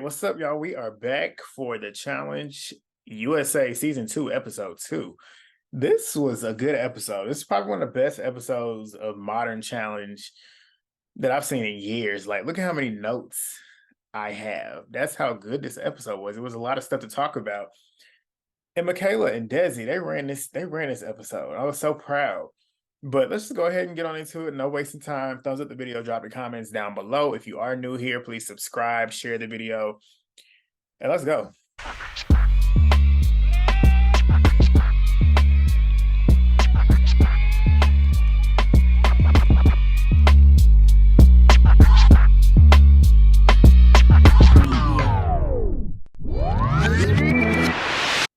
What's up, y'all? We are back for the Challenge USA Season 2, Episode 2. This was a good episode. This is probably one of the best episodes of Modern Challenge that I've seen in years. Like, look at how many notes I have. That's how good this episode was. It was a lot of stuff to talk about. And Michaela and Desi, they ran this episode. I was so proud. But let's just go ahead and get on into it. No wasting time. Thumbs up the video, drop your comments down below. If you are new here, please subscribe, share the video, and let's go.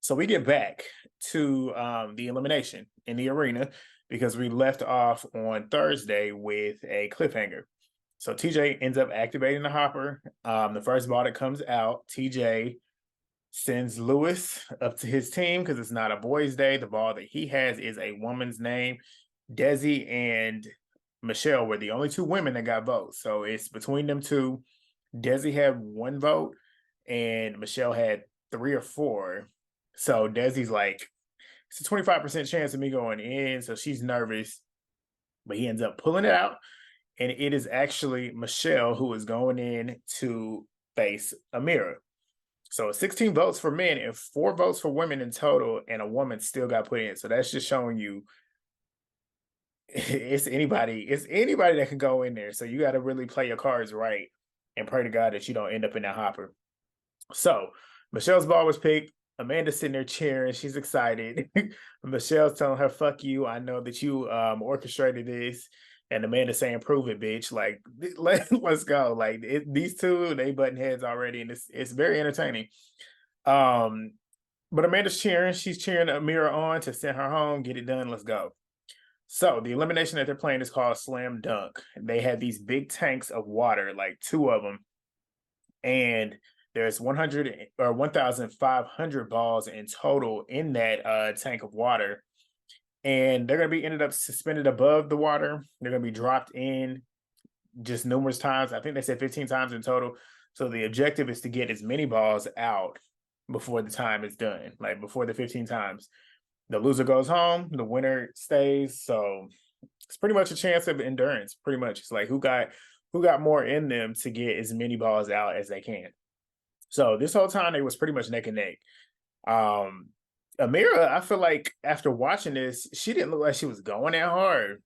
So we get back to the elimination in the arena because we left off on Thursday with a cliffhanger. So TJ ends up activating the hopper. The first ball that comes out, TJ sends Lewis up to his team because it's not a boys' day. The ball that he has is a woman's name. Desi and Michelle were the only two women that got votes. So it's between them two. Desi had one vote and Michelle had 3 or 4. So Desi's like, it's a 25% chance of me going in. So she's nervous, but he ends up pulling it out. And it is actually Michelle who is going in to face Ameerah. So 16 votes for men and 4 votes for women in total. And a woman still got put in. So that's just showing you it's anybody that can go in there. So you got to really play your cards right and pray to God that you don't end up in that hopper. So Michelle's ball was picked. Amanda's sitting there cheering. She's excited. Michelle's telling her, fuck you. I know that you orchestrated this. And Amanda's saying, prove it, bitch. Like, let's go. Like, these two, they button heads already. And it's very entertaining. But Amanda's cheering. She's cheering Ameerah on to send her home. Get it done. Let's go. So the elimination that they're playing is called Slam Dunk. They had these big tanks of water, like 2 of them. And there's 100 or 1,500 balls in total in that tank of water. And they're going to be ended up suspended above the water. They're going to be dropped in just numerous times. I think they said 15 times in total. So the objective is to get as many balls out before the time is done, like before the 15 times. The loser goes home, the winner stays. So it's pretty much a chance of endurance. Pretty much. It's like who got more in them to get as many balls out as they can. So this whole time, it was pretty much neck and neck. Ameerah, I feel like after watching this, she didn't look like she was going that hard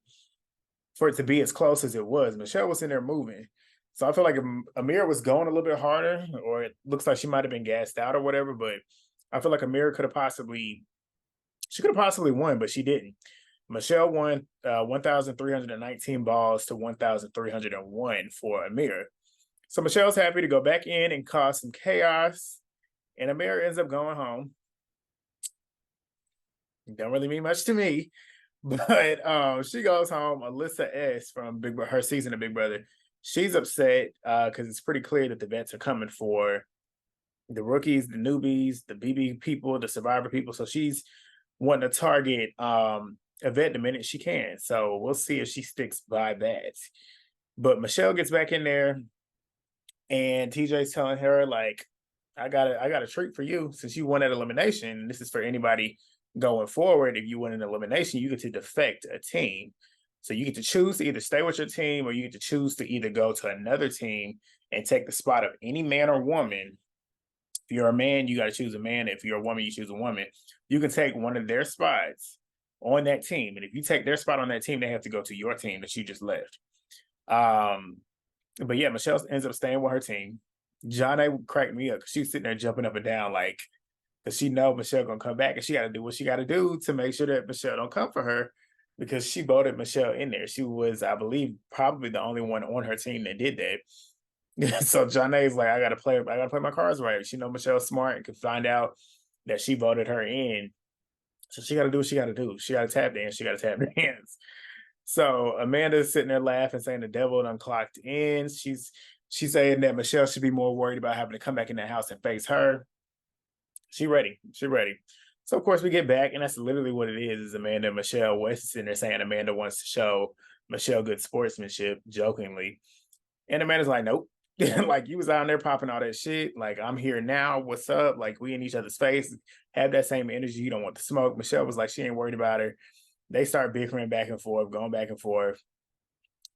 for it to be as close as it was. Michelle was in there moving. So I feel like Ameerah was going a little bit harder, or it looks like she might have been gassed out or whatever. But I feel like Ameerah could have possibly won, but she didn't. Michelle won 1,319 balls to 1,301 for Ameerah. So Michelle's happy to go back in and cause some chaos. And Ameerah ends up going home. Don't really mean much to me. But she goes home. Alyssa S. from her season of Big Brother, she's upset because it's pretty clear that the vets are coming for the rookies, the newbies, the BB people, the survivor people. So she's wanting to target a vet the minute she can. So we'll see if she sticks by that. But Michelle gets back in there. And TJ's telling her, like, I got a treat for you since you won that elimination. This is for anybody going forward. If you win an elimination, you get to defect a team. So you get to choose to either stay with your team or you get to choose to either go to another team and take the spot of any man or woman. If you're a man, you got to choose a man. If you're a woman, you choose a woman. You can take one of their spots on that team. And if you take their spot on that team, they have to go to your team that you just left. But yeah, Michelle ends up staying with her team. Jonna cracked me up because she's sitting there jumping up and down, like, because she knows Michelle gonna come back and she got to do what she got to do to make sure that Michelle don't come for her because she voted Michelle in there. She was, I believe, probably the only one on her team that did that. So Jonna's like, I gotta play my cards right. She know Michelle's smart and can find out that she voted her in. So she got to do what she got to do. She got to tap dance. She got to tap dance. So Amanda's sitting there laughing, saying the devil done clocked in. She's saying that Michelle should be more worried about having to come back in that house and face her. She ready. So of course we get back, and that's literally what it is Amanda and Michelle. Wes is sitting there saying Amanda wants to show Michelle good sportsmanship, jokingly. And Amanda's like, nope, Like, you was out there popping all that shit. Like, I'm here now. What's up? Like, we in each other's face. Have that same energy. You don't want the smoke. Michele was like, she ain't worried about her. They start bickering back and forth, going back and forth.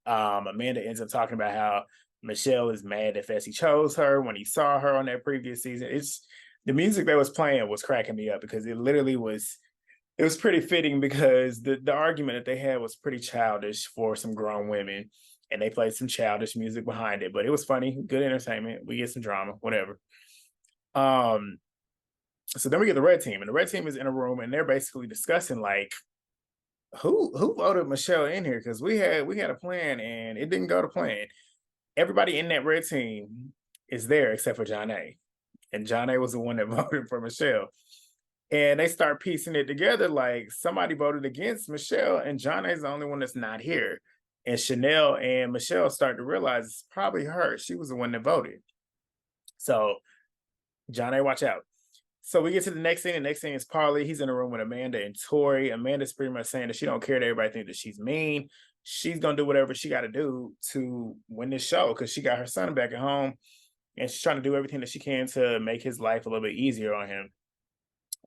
Amanda ends up talking about how Michele is mad that Fessy chose her when he saw her on that previous season. It's the music that was playing was cracking me up because it literally was. It was pretty fitting because the argument that they had was pretty childish for some grown women, and they played some childish music behind it. But it was funny, good entertainment. We get some drama, whatever. So then we get the red team, and the red team is in a room, and they're basically discussing like who voted Michele in here because we had a plan and it didn't go to plan. Everybody in that red team is there except for Jonna, and Jonna was the one that voted for Michele. And they start piecing it together like somebody voted against Michele, and Jonna is the only one that's not here. And Chanelle and Michele start to realize it's probably her. She was the one that voted. So Jonna, watch out. So we get to the next scene. The next scene is Paulie. He's in a room with Amanda and Tori. Amanda's pretty much saying that she don't care that everybody thinks that she's mean. She's gonna do whatever she got to do to win this show because she got her son back at home, and she's trying to do everything that she can to make his life a little bit easier on him.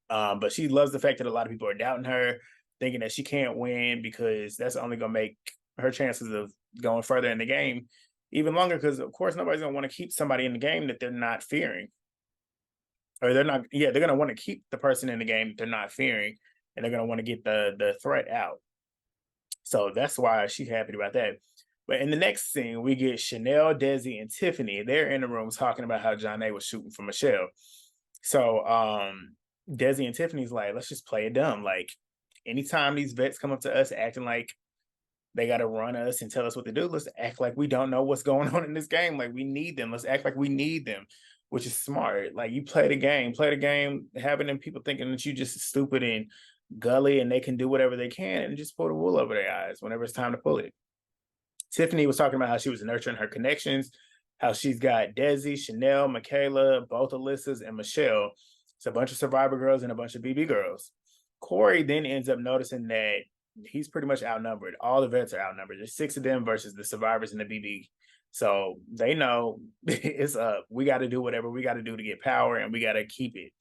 But she loves the fact that a lot of people are doubting her, thinking that she can't win because that's only gonna make her chances of going further in the game even longer. Because of course nobody's gonna want to keep somebody in the game that they're not fearing. Or they're not, yeah, they're gonna want to keep the person in the game that they're not fearing, and they're gonna want to get the threat out. So that's why she's happy about that. But in the next scene, we get Chanelle, Desi, and Tiffany. They're in the room talking about how Jonna was shooting for Michele. So Desi and Tiffany's like, let's just play it dumb. Like, anytime these vets come up to us acting like they got to run us and tell us what to do, let's act like we don't know what's going on in this game. Like, we need them. Let's act like we need them, which is smart. Like, you play the game, having them people thinking that you just stupid and gully and they can do whatever they can and just pull the wool over their eyes whenever it's time to pull it. Tiffany was talking about how she was nurturing her connections, how she's got Desi, Chanelle, Michaela, both Alyssas, and Michele. It's a bunch of Survivor girls and a bunch of BB girls. Cory then ends up noticing that he's pretty much outnumbered. All the vets are outnumbered. There's 6 of them versus the Survivors and the BB. So they know it's up. We got to do whatever we got to do to get power, and we got to keep it.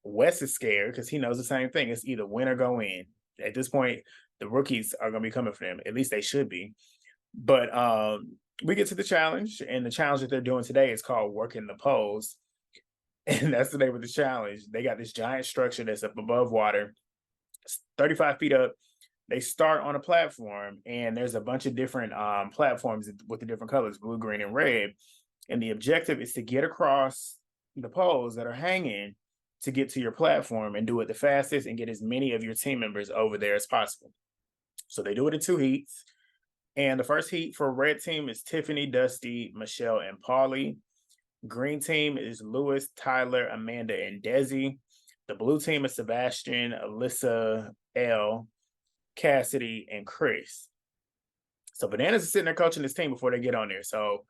Wes is scared because he knows the same thing. It's either win or go in. At this point, the rookies are going to be coming for them. At least they should be. But we get to the challenge, and the challenge that they're doing today is called Working the Poles. And that's the name of the challenge. They got this giant structure that's up above water, 35 feet up. They start on a platform, and there's a bunch of different platforms with the different colors, blue, green, and red. And the objective is to get across the poles that are hanging to get to your platform and do it the fastest and get as many of your team members over there as possible. So they do it in 2 heats. And the first heat for red team is Tiffany, Dusty, Michele, and Paulie. Green team is Lewis, Tyler, Amanda, and Desi. The blue team is Sebastian, Alyssa, L, Cassidy, and Chris. So Bananas is sitting there coaching his team before they get on there. So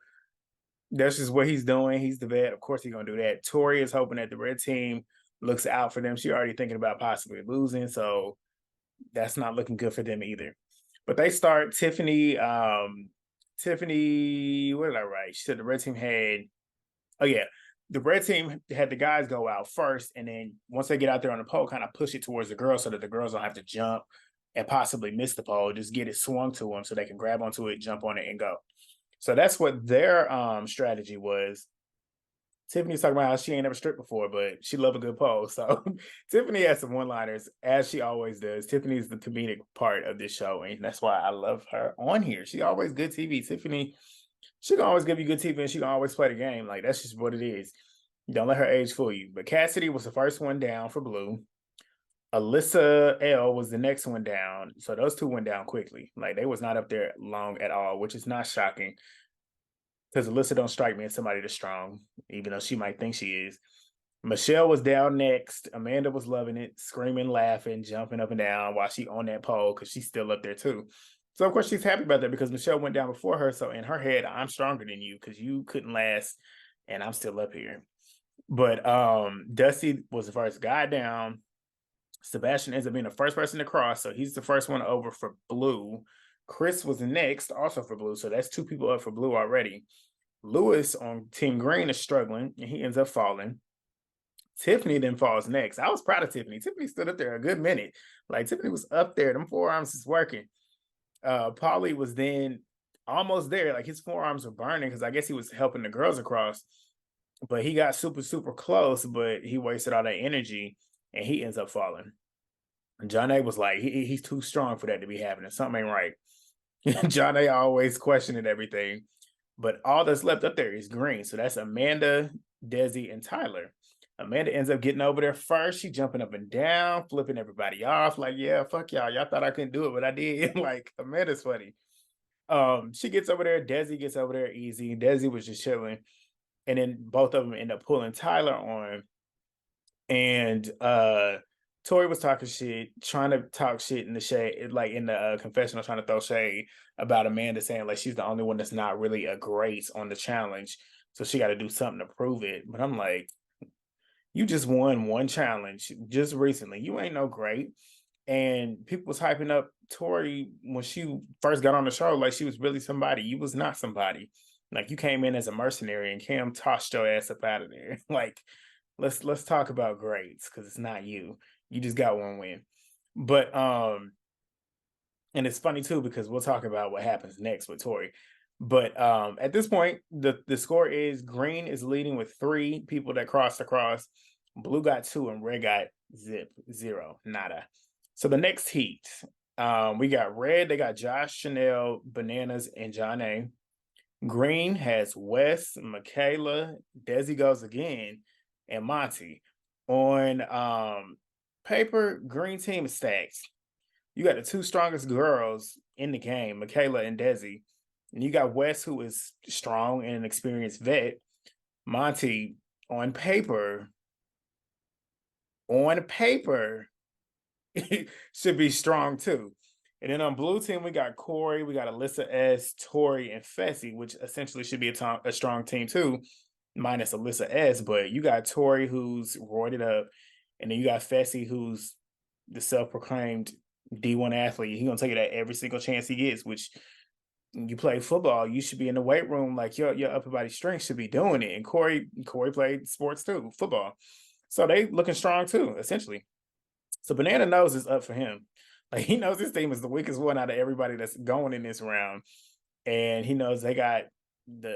that's just what he's doing. He's the vet. Of course he's going to do that. Tori is hoping that the red team looks out for them. She's already thinking about possibly losing. So that's not looking good for them either. But they start. Tiffany, what did I write? She said the red team had, the red team had the guys go out first, and then once they get out there on the pole, kind of push it towards the girls so that the girls don't have to jump and possibly miss the pole. Just get it swung to them so they can grab onto it, jump on it, and go. So that's what their strategy was. Tiffany's talking about how she ain't never stripped before, but she loved a good pole. So Tiffany has some one-liners, as she always does. Tiffany's the comedic part of this show, and that's why I love her on here. She always good TV. Tiffany, she can always give you good TV, and she can always play the game. Like, that's just what it is. Don't let her age fool you. But Cassidy was the first one down for blue. Alyssa L was the next one down. So those two went down quickly. Like, they was not up there long at all, which is not shocking. Because Alyssa don't strike me as somebody that's strong, even though she might think she is. Michele was down next. Amanda was loving it, screaming, laughing, jumping up and down while she on that pole because she's still up there too. So, of course, she's happy about that because Michele went down before her. So, in her head, I'm stronger than you because you couldn't last, and I'm still up here. But Dusty was the first guy down. Sebastian ends up being the first person to cross, so he's the first one over for blue. Chris was next, also for blue, so that's 2 people up for blue already. Lewis on Team Green is struggling, and he ends up falling. Tiffany then falls next. I was proud of Tiffany. Tiffany stood up there a good minute. Like Tiffany was up there. Them forearms is working. Paulie was then almost there. Like his forearms were burning because I guess he was helping the girls across. But he got super, super close, but he wasted all that energy and he ends up falling. And Jonna was like, he's too strong for that to be happening. Something ain't right. Jonna always questioning everything. But all that's left up there is green. So that's Amanda, Desi, and Tyler. Amanda ends up getting over there first. She jumping up and down, flipping everybody off. Like, yeah, fuck y'all. Y'all thought I couldn't do it, but I did. Like, Amanda's funny. She gets over there. Desi gets over there easy. Desi was just chilling. And then both of them end up pulling Tyler on. And Tori was talking shit, trying to talk shit in the shade, like in the confessional, trying to throw shade about Amanda, saying like she's the only one that's not really a great on the challenge. So she got to do something to prove it. But I'm like, you just won one challenge just recently. You ain't no great. And people was hyping up Tori when she first got on the show, like she was really somebody. You was not somebody. Like you came in as a mercenary and Cam tossed your ass up out of there. Like, let's talk about grades because it's not you. You just got one win. But and it's funny too, because we'll talk about what happens next with Tori. But at this point, the score is green is leading with 3 people that crossed across. Blue got 2 and red got 0, nada. So the next heat, we got red. They got Josh, Chanelle, Bananas, and Jonna. Green has Wes, Michaela, Desi goes again, and Monte. On paper, green team is stacked. You got the 2 strongest girls in the game, Michaela and Desi. And you got Wes, who is strong and an experienced vet. Monte, on paper, should be strong too. And then on blue team, we got Cory, we got Alyssa S, Tori, and Fessy, which essentially should be a strong team too, minus Alyssa S. But you got Tori, who's roided up, and then you got Fessy, who's the self-proclaimed D1 athlete. He's gonna take it at every single chance he gets, which you play football, you should be in the weight room, like your upper body strength should be doing it. And Cory played sports too, football. So they looking strong too, essentially. So Banana knows it's up for him. Like he knows this team is the weakest one out of everybody that's going in this round. And he knows the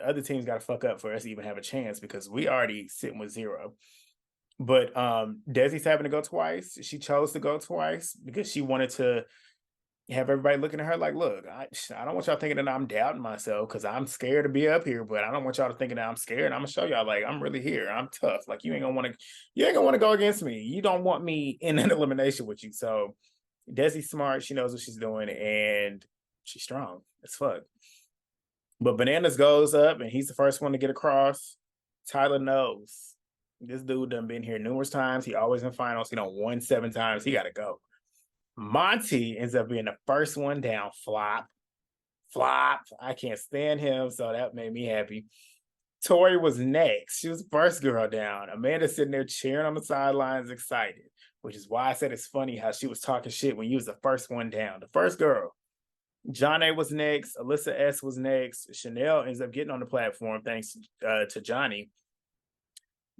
other teams got to fuck up for us to even have a chance because we already sitting with 0. But Desi's having to go twice. She chose to go twice because she wanted to have everybody looking at her like, look, I don't want y'all thinking that I'm doubting myself because I'm scared to be up here, but I don't want y'all to thinking that I'm scared. I'm gonna show y'all like I'm really here. I'm tough. Like you ain't gonna want to go against me. You don't want me in an elimination with you. So Desi's smart. She knows what she's doing, and she's strong as fuck. But Bananas goes up, and he's the first one to get across. Tyler knows this dude done been here numerous times. He always in finals. He done won 7 times. He got to go. Monte ends up being the first one down. Flop. I can't stand him, so that made me happy. Tori was next. She was the first girl down. Amanda sitting there cheering on the sidelines, excited, which is why I said it's funny how she was talking shit when you was the first one down. The first girl. Jonna was next. Alyssa S was next. Chanelle ends up getting on the platform thanks to Johnny.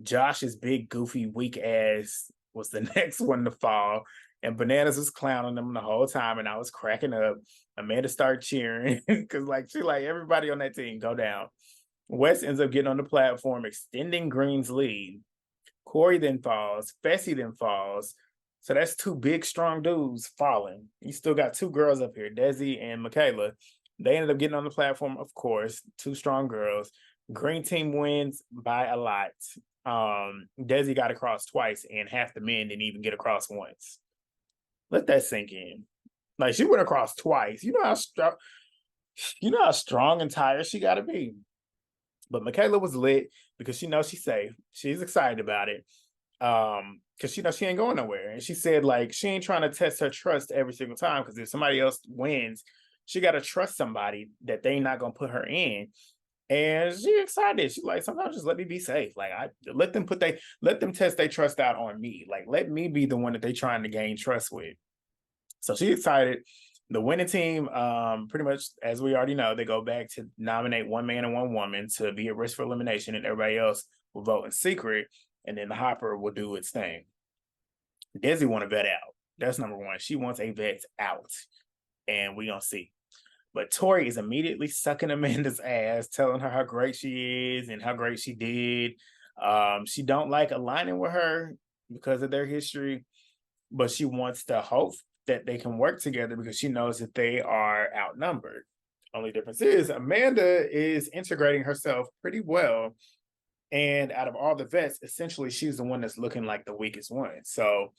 Josh's big, goofy, weak ass was the next one to fall. And Bananas was clowning them the whole time, and I was cracking up. Amanda started cheering because, she everybody on that team go down. Wes ends up getting on the platform, extending Green's lead. Cory then falls. Fessy then falls. So that's 2 big, strong dudes falling. You still got 2 girls up here, Desi and Michaela. They ended up getting on the platform, of course. 2 strong girls. Green team wins by a lot. Desi got across twice, and half the men didn't even get across once. Let that sink in. Like she went across twice. You know how strong and tired she got to be. But Michaela was lit because she knows she's safe. She's excited about it. Because she knows she ain't going nowhere. And she said she ain't trying to test her trust every single time. Because if somebody else wins, she got to trust somebody that they not gonna put her in. And she excited. She's like, sometimes just let me be safe. Let them test their trust out on me. Let me be the one that they trying to gain trust with. So she excited. The winning team, pretty much, as we already know, they go back to nominate one man and one woman to be at risk for elimination, and everybody else will vote in secret, and then the Hopper will do its thing. Desi want to vet out. That's number one. She wants a vet out, and we gonna see. But Tori is immediately sucking Amanda's ass, telling her how great she is and how great she did. She don't like aligning with her because of their history, but she wants to hope that they can work together because she knows that they are outnumbered. Only difference is Amanda is integrating herself pretty well. And out of all the vets, essentially she's the one that's looking like the weakest one. So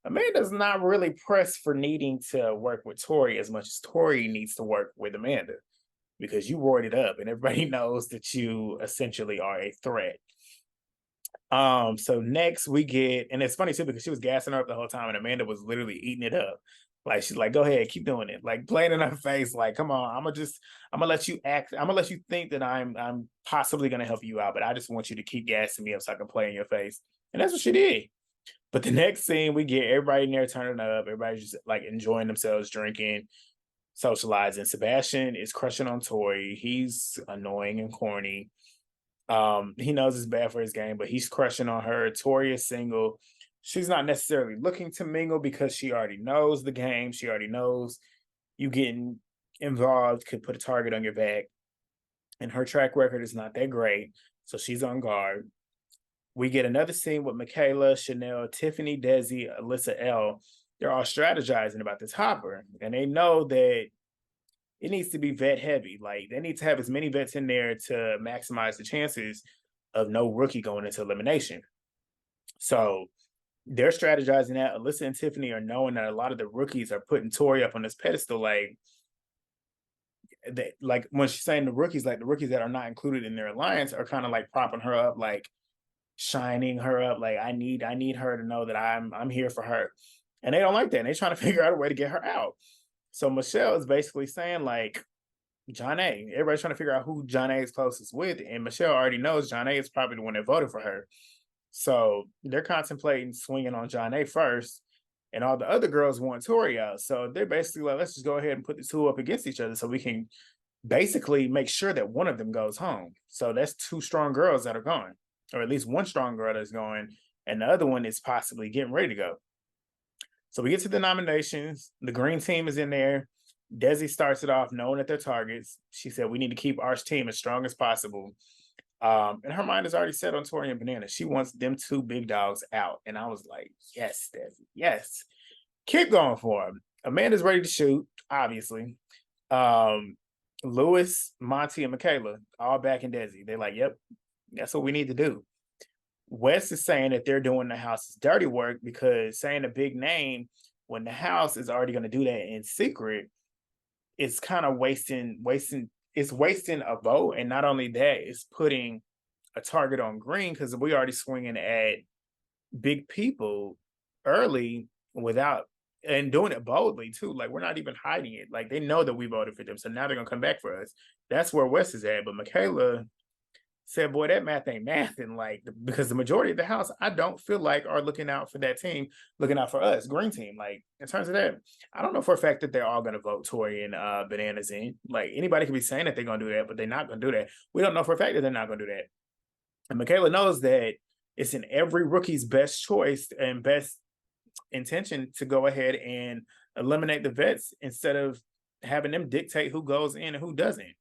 Amanda's not really pressed for needing to work with Tori as much as Tori needs to work with Amanda because you roared it up and everybody knows that you essentially are a threat. So next we get, and it's funny too because she was gassing her up the whole time and Amanda was literally eating it up. Like she's like, go ahead, keep doing it. Like playing in her face, like, come on, I'm gonna let you act, I'm gonna let you think that I'm possibly gonna help you out, but I just want you to keep gassing me up so I can play in your face. And that's what she did. But the next scene we get everybody in there turning up, everybody's just like enjoying themselves, drinking, socializing. Sebastian is crushing on Tori. He's annoying and corny. He knows it's bad for his game, but he's crushing on her. Tori is single. She's not necessarily looking to mingle because she already knows the game. She already knows you getting involved could put a target on your back. And her track record is not that great. So she's on guard. We get another scene with Michaela, Chanelle, Tiffany, Desi, Alyssa L. They're all strategizing about this Hopper. And they know that it needs to be vet heavy. Like they need to have as many vets in there to maximize the chances of no rookie going into elimination. So they're strategizing that. Alyssa and Tiffany are knowing that a lot of the rookies are putting Tori up on this pedestal. Like when she's saying the rookies that are not included in their alliance are kind of like propping her up, like shining her up. Like I need her to know that I'm here for her. And they don't like that. And they're trying to figure out a way to get her out. So Michelle is basically saying like, Jonna, everybody's trying to figure out who Jonna is closest with. And Michelle already knows Jonna is probably the one that voted for her. So they're contemplating swinging on Jonna first. And all the other girls want Tori out. So they're basically like, let's just go ahead and put the two up against each other so we can basically make sure that one of them goes home. So that's two strong girls that are going, or at least one strong girl that's going, and the other one is possibly getting ready to go. So we get to the nominations. The green team is in there. Desi starts it off knowing that they're targets. She said, we need to keep our team as strong as possible. And her mind is already set on Tori and Banana. She wants them two big dogs out. And I was like, yes, Desi, yes. Keep going for them. Amanda's ready to shoot, obviously. Lewis, Monte, and Michaela all back in Desi. They're like, yep, that's what we need to do. Wes is saying that they're doing the house's dirty work because saying a big name when the house is already going to do that in secret, it's kind of wasting a vote. And not only that, it's putting a target on green because we already swinging at big people early without, and doing it boldly too. Like we're not even hiding it. Like they know that we voted for them. So now they're going to come back for us. That's where Wes is at. But Michaela said, boy, that math ain't math. And like, because the majority of the house, I don't feel like are looking out for that team, looking out for us, green team. Like in terms of that, I don't know for a fact that they're all going to vote Tori and Bananas in. Like anybody could be saying that they're going to do that, but they're not going to do that. We don't know for a fact that they're not going to do that. And Michaela knows that it's in every rookie's best choice and best intention to go ahead and eliminate the vets instead of having them dictate who goes in and who doesn't.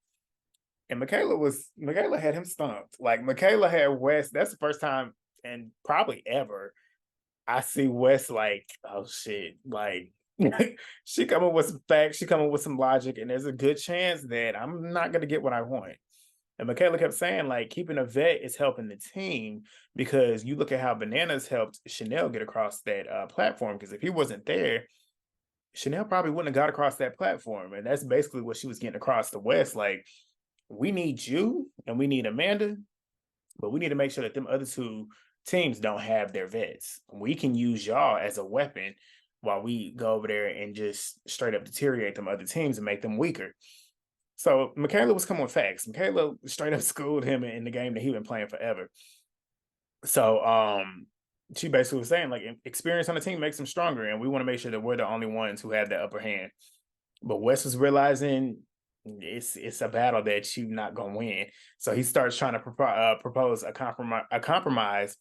And Michaela had him stumped. Like Michaela had Wes. That's the first time and probably ever I see Wes like, oh shit. Like she coming with some facts, she coming with some logic, and there's a good chance that I'm not gonna get what I want. And Michaela kept saying, like, keeping a vet is helping the team because you look at how Bananas helped Chanelle get across that platform. Because if he wasn't there, Chanelle probably wouldn't have got across that platform. And that's basically what she was getting across to West. Like, we need you and we need Amanda, but we need to make sure that them other two teams don't have their vets. We can use y'all as a weapon while we go over there and just straight up deteriorate them other teams and make them weaker. So Michaela was coming with facts. Michaela straight up schooled him in the game that he'd been playing forever. So she basically was saying, like, experience on the team makes them stronger, and we want to make sure that we're the only ones who have the upper hand. But Wes was realizing it's a battle that you're not gonna win. So he starts trying to propose a compromise.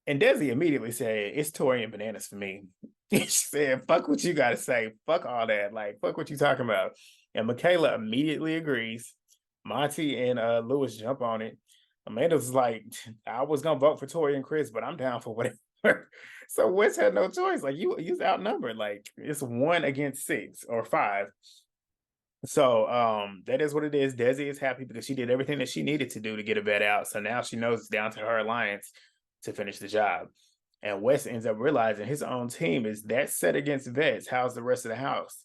And Desi immediately said, "It's Tori and bananas for me." She said, "Fuck what you gotta say. Fuck all that. Like, fuck what you talking about." And Michaela immediately agrees. Monte and Lewis jump on it. Amanda's like, "I was gonna vote for Tori and Chris, but I'm down for whatever." So Wes had no choice. Like, you's outnumbered. Like, it's 1-6 or 5. So that is what it is. Desi is happy because she did everything that she needed to do to get a vet out. So now she knows it's down to her alliance to finish the job. And Wes ends up realizing his own team is that set against vets. How's the rest of the house?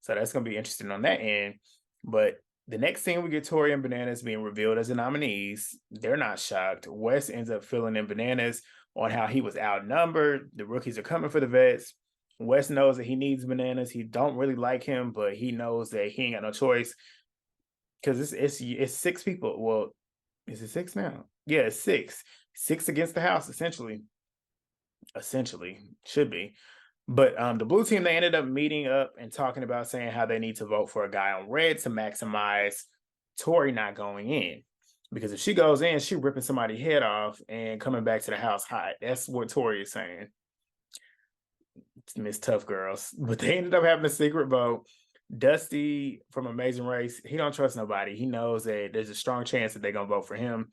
So that's going to be interesting on that end. But the next scene, we get Tori and Bananas being revealed as the nominees. They're not shocked. Wes ends up filling in Bananas on how he was outnumbered. The rookies are coming for the vets. Wes knows that he needs Bananas. He don't really like him, but he knows that he ain't got no choice because it's 6 people. Well, is it 6 now? Yeah, it's 6. 6 against the house, essentially. Essentially, should be. But the blue team, they ended up meeting up and talking about saying how they need to vote for a guy on red to maximize Tori not going in. Because if she goes in, she ripping somebody's head off and coming back to the house hot. That's what Tori is saying. Miss Tough Girls. But they ended up having a secret vote. Dusty from Amazing Race, he don't trust nobody. He knows that there's a strong chance that they're going to vote for him.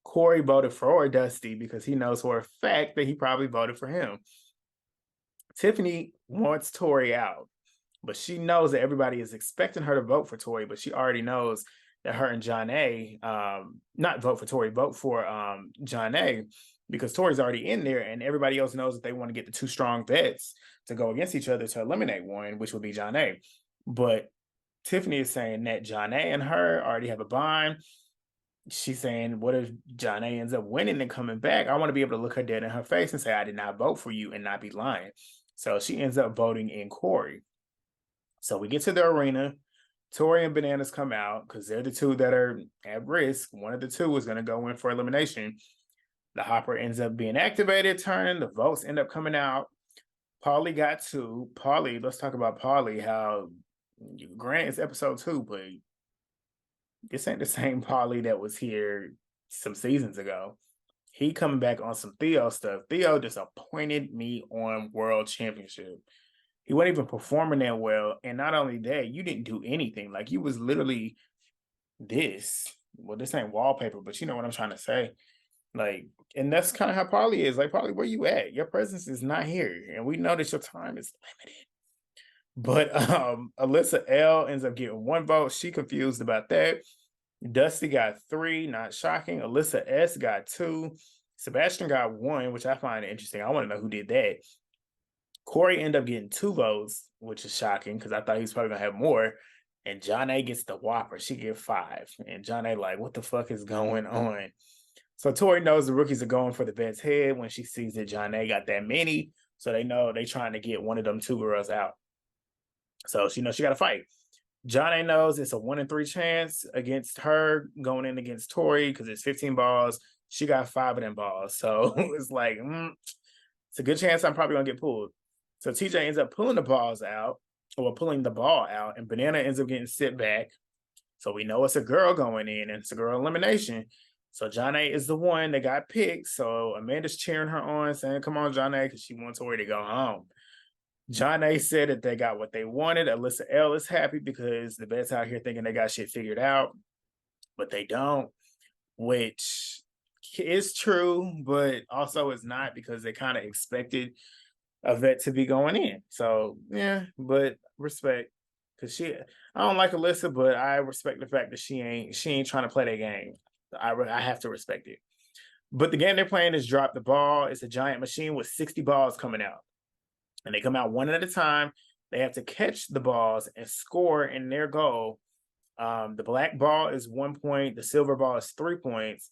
Cory voted for Dusty because he knows for a fact that he probably voted for him. Tiffany wants Tori out, but she knows that everybody is expecting her to vote for Tori, but she already knows that her and Jonna, not vote for Tori, vote for Jonna, because Tori's already in there, and everybody else knows that they want to get the 2 strong vets to go against each other to eliminate one, which would be Jonna. But Tiffany is saying that Jonna and her already have a bond. She's saying, what if Jonna ends up winning and coming back? I want to be able to look her dead in her face and say, I did not vote for you and not be lying. So she ends up voting in Cory. So we get to the arena. Tori and Bananas come out because they're the 2 that are at risk. One of the 2 is going to go in for elimination. The hopper ends up being activated, turning. The votes end up coming out. Paulie got 2. Paulie, let's talk about Paulie, how, granted, it's episode 2, but this ain't the same Paulie that was here some seasons ago. He coming back on some Theo stuff. Theo disappointed me on World Championship. He wasn't even performing that well. And not only that, you didn't do anything. Like, you was literally this. Well, this ain't wallpaper, but you know what I'm trying to say. Like, and that's kind of how Paulie is. Like, Paulie, where you at? Your presence is not here. And we know that your time is limited. But Alyssa L ends up getting 1 vote. She confused about that. Dusty got 3, not shocking. Alyssa S got 2. Sebastian got 1, which I find interesting. I want to know who did that. Cory ended up getting 2 votes, which is shocking because I thought he was probably going to have more. And Jonna gets the whopper. She get 5. And Jonna like, what the fuck is going on? So Tori knows the rookies are going for the vet's head when she sees that Jonna got that many. So they know they're trying to get one of them 2 girls out. So she knows she got to fight. Jonna knows it's a 1 in 3 chance against her going in against Tori because it's 15 balls. She got 5 of them balls. So it's like, it's a good chance I'm probably going to get pulled. So TJ ends up pulling the balls out, or pulling the ball out, and Banana ends up getting sit back. So we know it's a girl going in, and it's a girl elimination. So Jonna is the one that got picked. So Amanda's cheering her on, saying, come on, Jonna, because she wants Tori to go home. Jonna said that they got what they wanted. Alyssa L is happy because the vets out here thinking they got shit figured out, but they don't, which is true, but also is not because they kind of expected a vet to be going in. So yeah, but respect, because I don't like Alyssa, but I respect the fact that she ain't trying to play that game. I have to respect it. But the game they're playing is drop the ball. It's a giant machine with 60 balls coming out, and they come out one at a time. They have to catch the balls and score in their goal. The black ball is 1 point. The silver ball is 3 points,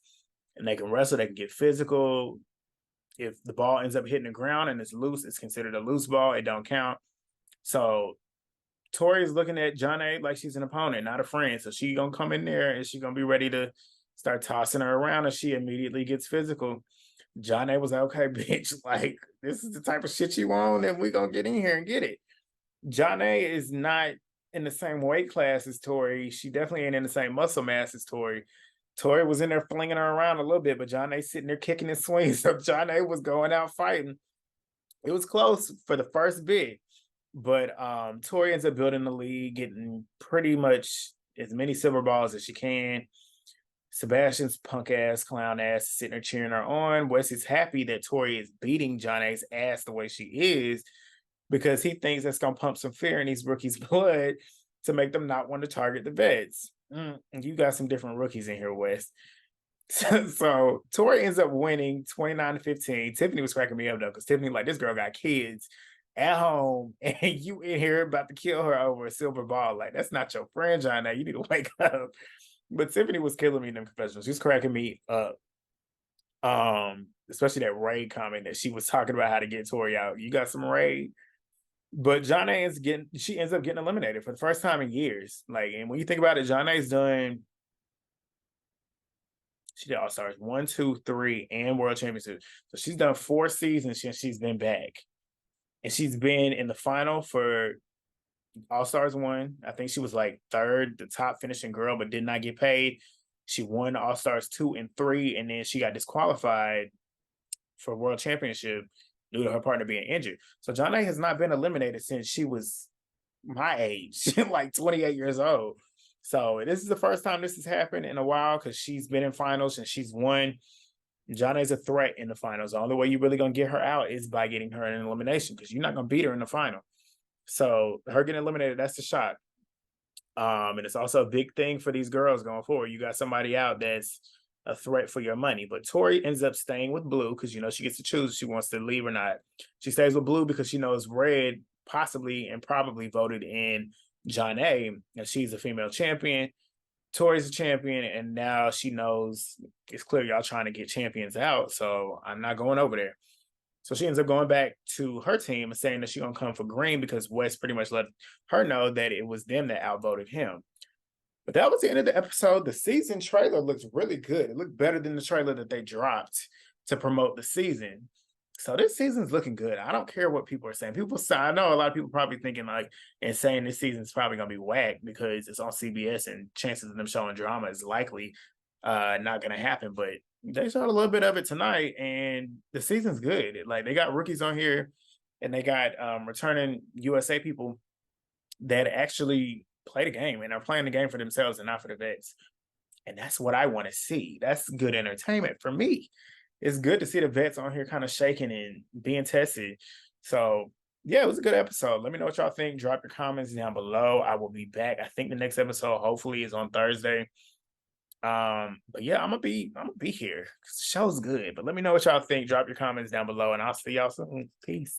and they can wrestle. They can get physical. If the ball ends up hitting the ground and it's loose, it's considered a loose ball. It don't count. So Tori's looking at Jonna like she's an opponent, not a friend. So she gonna come in there and she gonna be ready to start tossing her around, and she immediately gets physical. Jonna was like, okay, bitch, like, this is the type of shit you want, and we gonna get in here and get it. Jonna is not in the same weight class as Tori. She definitely ain't in the same muscle mass as Tori. Tori was in there flinging her around a little bit, but Jonna sitting there kicking and swinging. So Jonna was going out fighting. It was close for the first bit, but Tori ends up building the lead, getting pretty much as many silver balls as she can. Sebastian's punk ass, clown ass, sitting there cheering her on. Wes is happy that Tori is beating Jonna's ass the way she is because he thinks that's gonna pump some fear in these rookies' blood to make them not want to target the vets. You got some different rookies in here, Wes. So Tori ends up winning 29-15. Tiffany was cracking me up though, because Tiffany, like, this girl got kids at home, and you in here about to kill her over a silver ball. Like, that's not your friend, Jonna. You need to wake up. But Tiffany was killing me in them confessionals. She was cracking me up. Especially that raid comment that she was talking about how to get Tori out. You got some raid. But Jonna she ends up getting eliminated for the first time in years. Like, and when you think about it, Jonna's done. She did All Stars 1, 2, 3, and World Championship. So she's done 4 seasons since she's been back. And she's been in the final for All Stars 1. I think she was like 3rd, the top finishing girl, but did not get paid. She won All Stars 2 and 3, and then she got disqualified for World Championship due to her partner being injured. So Jonna has not been eliminated since she was my age, like 28 years old. So this is the first time this has happened in a while because she's been in finals and she's won. Jonna is a threat in the finals. The only way you're really going to get her out is by getting her in an elimination because you're not going to beat her in the final. So her getting eliminated, that's the shot. And it's also a big thing for these girls going forward. You got somebody out that's a threat for your money. But Tori ends up staying with Blue because, you know, she gets to choose if she wants to leave or not. She stays with Blue because she knows Red possibly and probably voted in Jonna, and she's a female champion. Tori's a champion, and now she knows it's clear y'all trying to get champions out, so I'm not going over there. So she ends up going back to her team and saying that she's going to come for green because Wes pretty much let her know that it was them that outvoted him. But that was the end of the episode. The season trailer looks really good. It looked better than the trailer that they dropped to promote the season. So this season's looking good. I don't care what people are saying. I know a lot of people probably thinking like and saying this season's probably gonna be whack because it's on CBS and chances of them showing drama is likely not gonna happen. But they showed a little bit of it tonight, and the season's good. Like, they got rookies on here, and they got returning USA people that actually play the game and are playing the game for themselves and not for the vets. And that's what I want to see. That's good entertainment for me. It's good to see the vets on here kind of shaking and being tested. So yeah, it was a good episode. Let me know what y'all think. Drop your comments down below. I will be back. I think the next episode hopefully is on Thursday. But yeah, I'm gonna be here. The show's good. But let me know what y'all think. Drop your comments down below, and I'll see y'all soon. Peace.